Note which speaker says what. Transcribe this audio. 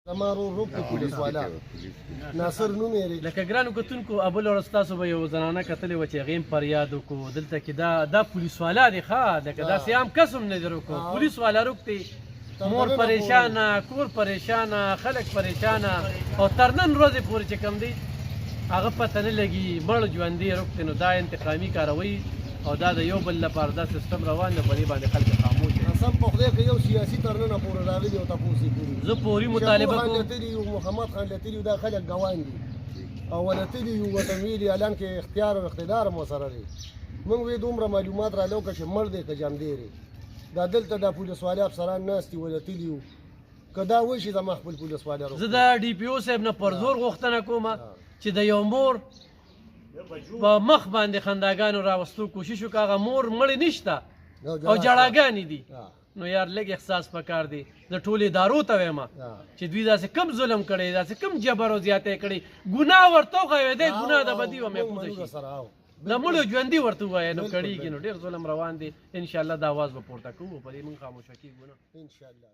Speaker 1: زما ورور په پولیس والا ناصر نوم یې
Speaker 2: لکه ګرانو کتونکو ابل اور ستاسو به یو زنانه کتلې وه چې هغې هم فریاد وکړو دلته کې دا پولیس والا دی ښه لکه داسې عام کس هم نه دی وکړو پولیس والا روک دی مور پریشانه کور پریشانه خلک پریشانه او تر نن ورځې پورې چې کوم دی هغه پته نه لګي مړ ژوندي روک دی نو دا انتقامي کاروي او دا د یو بل لپاره دا سیستم روان دی په دې باندې خلک خاموش دي
Speaker 1: قسم په خدای که یو سیاسي تر ننه پورې راغلي او تپوس یې کړي
Speaker 2: زه فوري مطالبه
Speaker 1: خان
Speaker 2: کوم
Speaker 1: لتلي یو محمد خان لتلي یو دا خلک ګوان دي او ولتلي یو ورته ویلي اعلان کې اختیار او اقتدار هم ورسره دی موږ وی دومره معلومات را لو که چې مړ دی که جمدی دی دا دلته دا پولیس والي افسران ناست دي ولتلي یو که دا وشي زما خپل پولیس والي
Speaker 2: زه د ډي پي او صاحب نه پر زور غوښتنه کومه چې د یو مور په مخ باندې خنداګانو راوستو کوشش وکړه هغه مور مړې نشته او جړاګانې دي نو یار لږ احساس پکار دی د ټولو ادارو ته وایم چې دوی داسې کم ظلم کړی داسې کم جبر او زیاتی کړی ګناه ورته وښیو دی ګناه د بدي و محفوظه شي د مړو ژوندي ورته ووایه نو کړېږي نو ډېر ظلم روان دی انشاءالله دا اواز به پورته کوو په دې موږ خاموشه کېږو نه
Speaker 1: انشاءالله